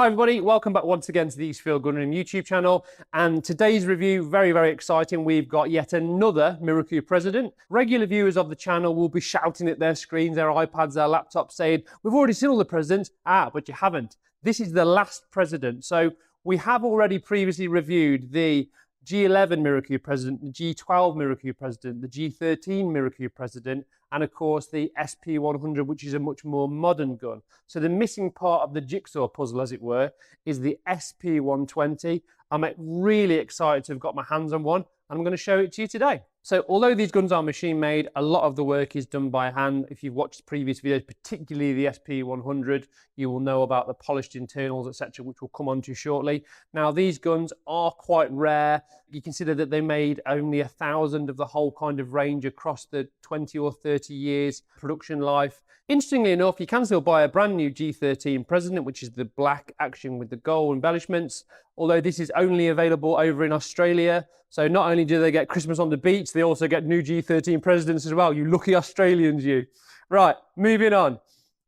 Hi everybody, welcome back once again to the Eastfield Gunroom YouTube channel, and today's review, very exciting. We've got yet another Miroku president. Regular viewers of the channel will be shouting at their screens, their iPads, their laptops saying, we've already seen all the presidents. But you haven't. This is the last president. So we have already previously reviewed the G11 Miroku president, the G12 Miroku president, the G13 Miroku president, and of course the SP100, which is a much more modern gun. So the missing part of the jigsaw puzzle, as it were, is the SP120. I'm really excited to have got my hands on one, and I'm going to show it to you today. So although these guns are machine made, a lot of the work is done by hand. If you've watched previous videos, particularly the SP100, you will know about the polished internals, etc., which we'll come on to shortly. Now, these guns are quite rare. You consider that they made only 1,000 of the whole kind of range across the 20 or 30 years production life. Interestingly enough, you can still buy a brand new G13 President, which is the black action with the gold embellishments, although this is only available over in Australia. So not only do they get Christmas on the beach, they also get new G13 Presidents as well. You lucky Australians, you. Right, moving on.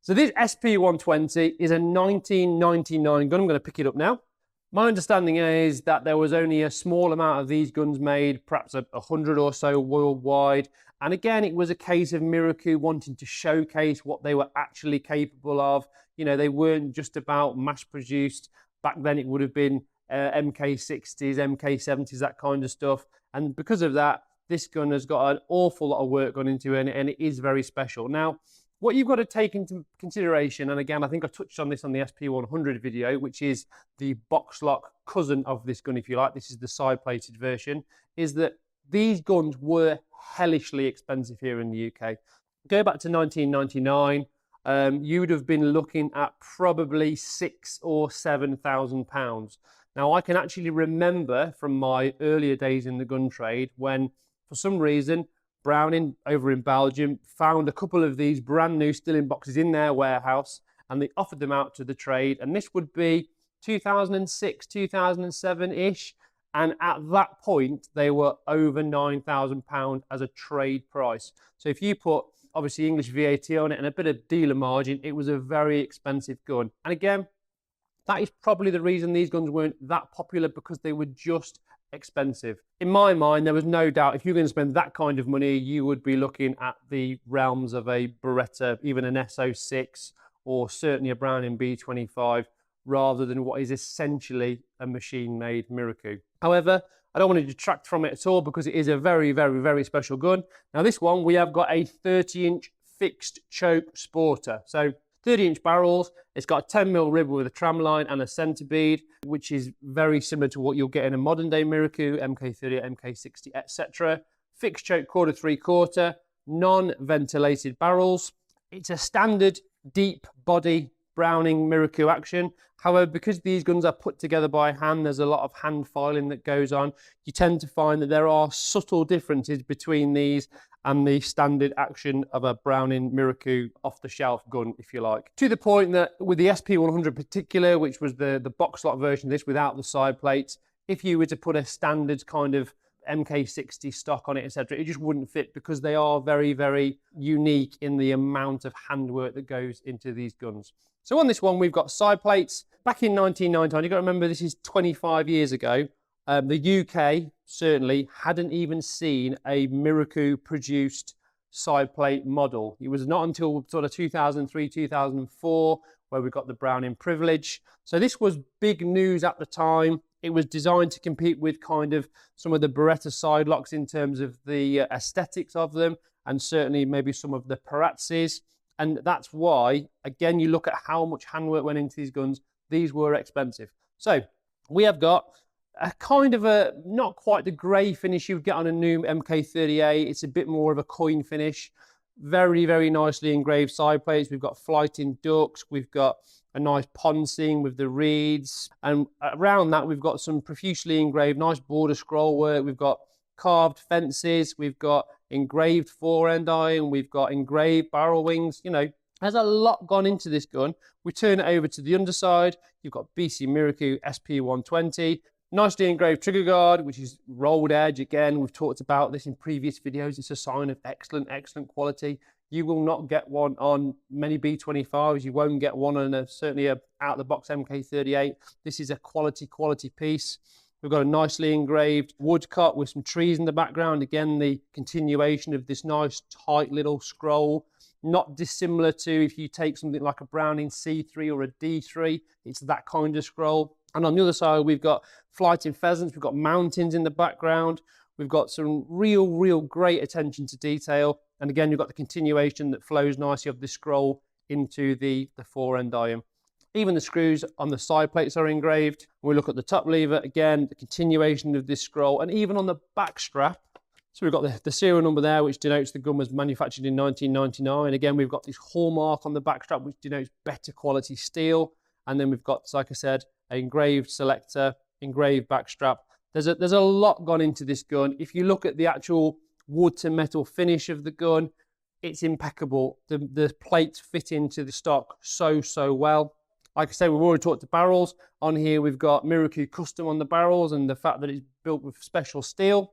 So this SP120 is a 1999 gun. I'm going to pick it up now. My understanding is that there was only a small amount of these guns made, perhaps 100 or so worldwide. And again, it was a case of Miroku wanting to showcase what they were actually capable of. You know, they weren't just about mass-produced. Back then, it would have been MK60s, MK70s, that kind of stuff. And because of that, this gun has got an awful lot of work gone into it, and it is very special. Now, what you've got to take into consideration, and again, I think I touched on this on the SP100 video, which is the box lock cousin of this gun, if you like. This is the side-plated version, is that these guns were hellishly expensive here in the UK. Go back to 1999, you would have been looking at probably £6,000 or £7,000. Now, I can actually remember from my earlier days in the gun trade when, for some reason, Browning over in Belgium found a couple of these brand new still in boxes in their warehouse, and they offered them out to the trade. And this would be 2006, 2007-ish. And at that point, they were over £9,000 as a trade price. So if you put, obviously, English VAT on it and a bit of dealer margin, it was a very expensive gun. And again, that is probably the reason these guns weren't that popular, because they were just expensive. In my mind, there was no doubt if you're going to spend that kind of money, you would be looking at the realms of a Beretta, even an SO6, or certainly a Browning B25, rather than what is essentially a machine-made Miroku. However, I don't want to detract from it at all, because it is a very special gun. Now, this one, we have got a 30-inch fixed choke sporter. So 30-inch barrels. It's got a 10mm rib with a tramline and a centre bead, which is very similar to what you'll get in a modern-day Miroku, MK30, MK60, etc. Fixed choke quarter 3/4, non-ventilated barrels. It's a standard deep body Browning Miroku action. However, because these guns are put together by hand, there's a lot of hand filing that goes on. You tend to find that there are subtle differences between these and the standard action of a Browning Miroku off-the-shelf gun, if you like. To the point that with the SP100 in particular, which was the box lock version of this without the side plates, if you were to put a standard kind of MK60 stock on it, etc., it just wouldn't fit, because they are very unique in the amount of handwork that goes into these guns. So on this one, we've got side plates. Back in 1999, you've got to remember this is 25 years ago, the UK certainly hadn't even seen a Miroku produced side plate model. It was not until sort of 2003, 2004 where we got the Browning Privilege. So this was big news at the time. It was designed to compete with kind of some of the Beretta side locks in terms of the aesthetics of them, and certainly maybe some of the Parazzis. And that's why, again, you look at how much handwork went into these guns. These were expensive. So we have got a kind of a, not quite the grey finish you would get on a new MK30A. It's a bit more of a coin finish. Very nicely engraved side plates. We've got flighting ducts. We've got a nice poncing with the reeds. And around that, we've got some profusely engraved, nice border scroll work. We've got carved fences. We've got engraved fore-end iron. We've got engraved barrel wings. You know, there's a lot gone into this gun. We turn it over to the underside. You've got BC Miroku SP120. Nicely engraved trigger guard, which is rolled edge. Again, we've talked about this in previous videos. It's a sign of excellent quality. You will not get one on many B25s. You won't get one on certainly a out-of-the-box MK38. This is a quality piece. We've got a nicely engraved woodcut with some trees in the background. Again, the continuation of this nice tight little scroll. Not dissimilar to if you take something like a Browning C3 or a D3. It's that kind of scroll. And on the other side, we've got flighting pheasants. We've got mountains in the background. We've got some real great attention to detail. And again, you've got the continuation that flows nicely of this scroll into the fore-end iron. Even the screws on the side plates are engraved. We look at the top lever, again, the continuation of this scroll, and even on the back strap. So we've got the serial number there, which denotes the gun was manufactured in 1999. Again, we've got this hallmark on the back strap, which denotes better quality steel. And then we've got, like I said, an engraved selector, engraved back strap. There's a lot gone into this gun. If you look at the actual wood to metal finish of the gun, it's impeccable. The plates fit into the stock so well. Like I said, we've already talked to barrels. On here, we've got Miroku custom on the barrels and the fact that it's built with special steel.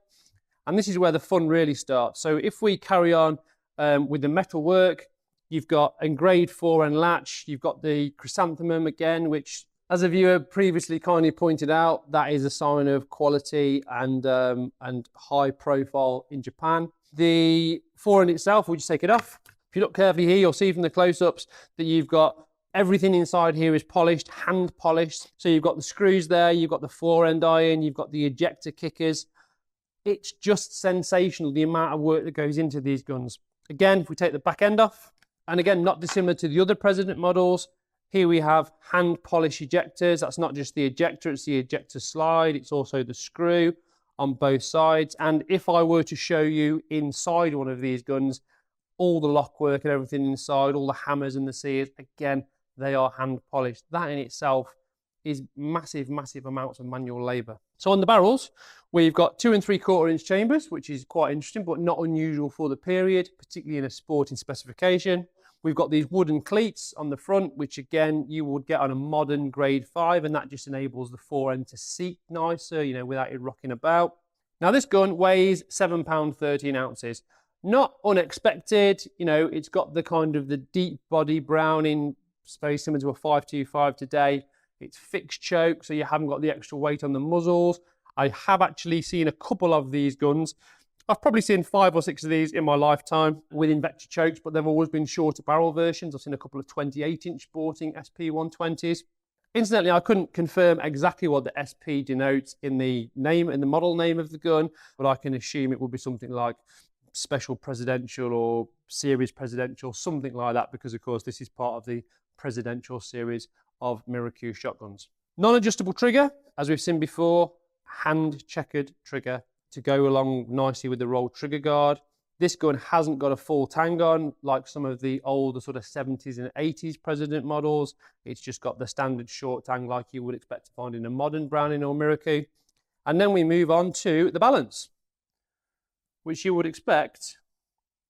And this is where the fun really starts. So if we carry on with the metal work, you've got engraved fore-end latch. You've got the chrysanthemum again, which, as a viewer previously kindly pointed out, that is a sign of quality and high profile in Japan. The fore-end itself, we'll just take it off. If you look carefully here, you'll see from the close-ups that you've got everything inside here is polished, hand polished. So you've got the screws there, you've got the fore-end iron, you've got the ejector kickers. It's just sensational, the amount of work that goes into these guns. Again, if we take the back end off, and again, not dissimilar to the other President models, here we have hand polish ejectors. That's not just the ejector, it's the ejector slide. It's also the screw on both sides. And if I were to show you inside one of these guns, all the lock work and everything inside, all the hammers and the sears, again, they are hand polished. That in itself is massive amounts of manual labor. So on the barrels, we've got 2 3/4 inch chambers, which is quite interesting, but not unusual for the period, particularly in a sporting specification. We've got these wooden cleats on the front, which again, you would get on a modern grade 5, and that just enables the fore-end to seat nicer, you know, without it rocking about. Now this gun weighs £7 13 ounces. Not unexpected, you know, it's got the kind of the deep body Browning, very similar to a 525 today. It's fixed choke, so you haven't got the extra weight on the muzzles. I have actually seen a couple of these guns. I've probably seen 5 or 6 of these in my lifetime with invector chokes, but they've always been shorter barrel versions. I've seen a couple of 28-inch sporting SP120s. Incidentally, I couldn't confirm exactly what the SP denotes in the name, in the model name of the gun, but I can assume it would be something like Special Presidential or Series Presidential, something like that, because of course this is part of the Presidential series of Miroku shotguns. Non-adjustable trigger, as we've seen before, hand checkered trigger to go along nicely with the rolled trigger guard. This gun hasn't got a full tang on like some of the older sort of 70s and 80s President models. It's just got the standard short tang like you would expect to find in a modern Browning or Miroku. And then we move on to the balance, which you would expect,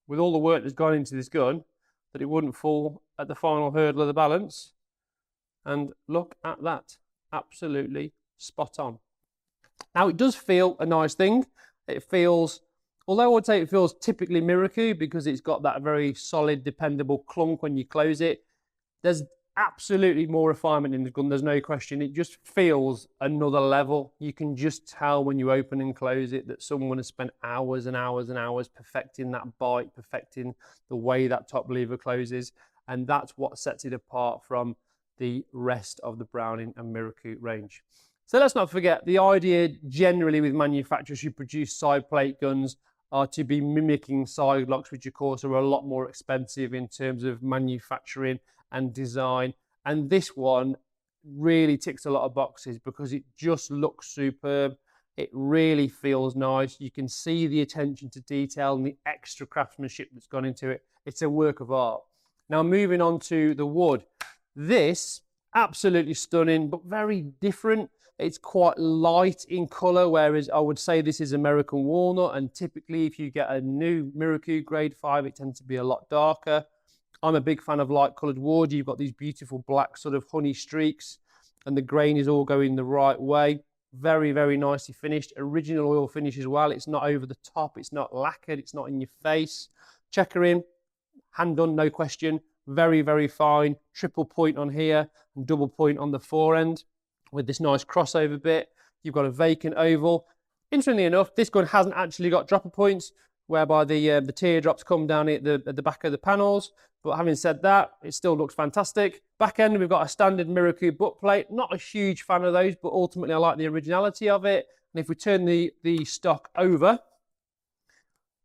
with all the work that's gone into this gun, that it wouldn't fall at the final hurdle of the balance. And look at that, absolutely spot on. Now it does feel a nice thing. It feels, although I would say it feels typically Miroku because it's got that very solid, dependable clunk when you close it. There's absolutely more refinement in the gun, there's no question. It just feels another level. You can just tell when you open and close it that someone has spent hours and hours and hours perfecting that bite, perfecting the way that top lever closes. And that's what sets it apart from the rest of the Browning and Miroku range. So let's not forget, the idea generally with manufacturers who produce side plate guns are to be mimicking side locks, which of course are a lot more expensive in terms of manufacturing and design. And this one really ticks a lot of boxes because it just looks superb. It really feels nice. You can see the attention to detail and the extra craftsmanship that's gone into it. It's a work of art. Now moving on to the wood. This, absolutely stunning, but very different. It's quite light in colour, whereas I would say this is American walnut, and typically if you get a new Miroku grade 5, it tends to be a lot darker. I'm a big fan of light coloured wood. You've got these beautiful black sort of honey streaks, and the grain is all going the right way. Very, very nicely finished. Original oil finish as well. It's not over the top, it's not lacquered, it's not in your face. Checkering, hand done, no question. Very, very fine. Triple point on here and double point on the fore end with this nice crossover bit. You've got a vacant oval. Interestingly enough, this gun hasn't actually got dropper points, whereby the teardrops come down at the back of the panels. But having said that, it still looks fantastic. Back end, we've got a standard Miroku butt plate. Not a huge fan of those, but ultimately I like the originality of it. And if we turn the stock over,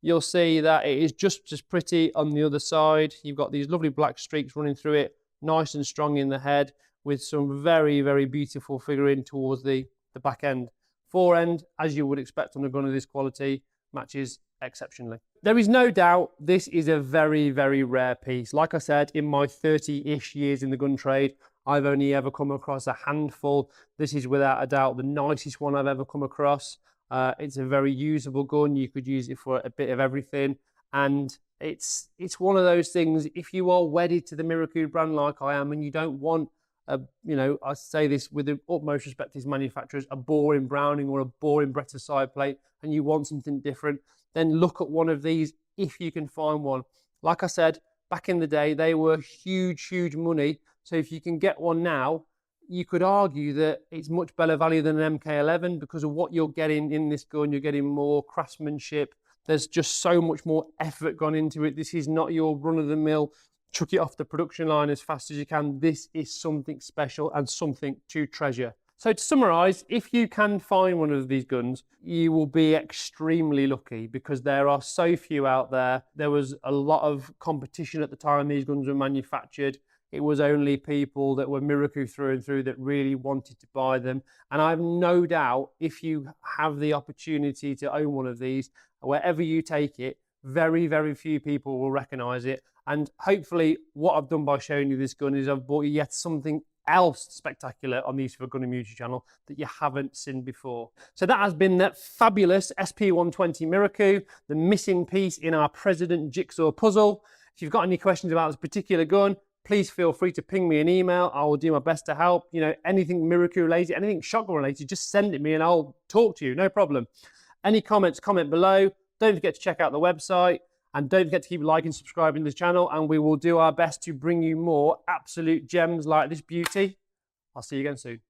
you'll see that it is just as pretty on the other side. You've got these lovely black streaks running through it, nice and strong in the head, with some very, very beautiful figuring towards the back end. Fore end, as you would expect on a gun of this quality, matches exceptionally. There is no doubt this is a very, very rare piece. Like I said, in my 30-ish years in the gun trade, I've only ever come across a handful. This is without a doubt the nicest one I've ever come across. It's a very usable gun. You could use it for a bit of everything. And it's one of those things, if you are wedded to the Miroku brand like I am, and you don't want I say this with the utmost respect to these manufacturers, a boring Browning or a boring Beretta side plate, and you want something different, then look at one of these if you can find one. Like I said, back in the day, they were huge, huge money. So if you can get one now, you could argue that it's much better value than an MK11 because of what you're getting in this gun. You're getting more craftsmanship. There's just so much more effort gone into it. This is not your run-of-the-mill chuck it off the production line as fast as you can. This is something special and something to treasure. So to summarize, if you can find one of these guns, you will be extremely lucky because there are so few out there. There was a lot of competition at the time these guns were manufactured. It was only people that were Miroku through and through that really wanted to buy them. And I have no doubt if you have the opportunity to own one of these, wherever you take it, very, very few people will recognize it. And hopefully what I've done by showing you this gun is I've brought you yet something else spectacular on the Eastfield Gunroom YouTube channel that you haven't seen before. So that has been that fabulous SP120 Miroku, the missing piece in our President jigsaw puzzle. If you've got any questions about this particular gun, please feel free to ping me an email. I will do my best to help. You know, anything Miroku related, anything shotgun related, just send it me and I'll talk to you, no problem. Any comments, comment below. Don't forget to check out the website. And don't forget to keep liking and subscribing to this channel, and we will do our best to bring you more absolute gems like this beauty. I'll see you again soon.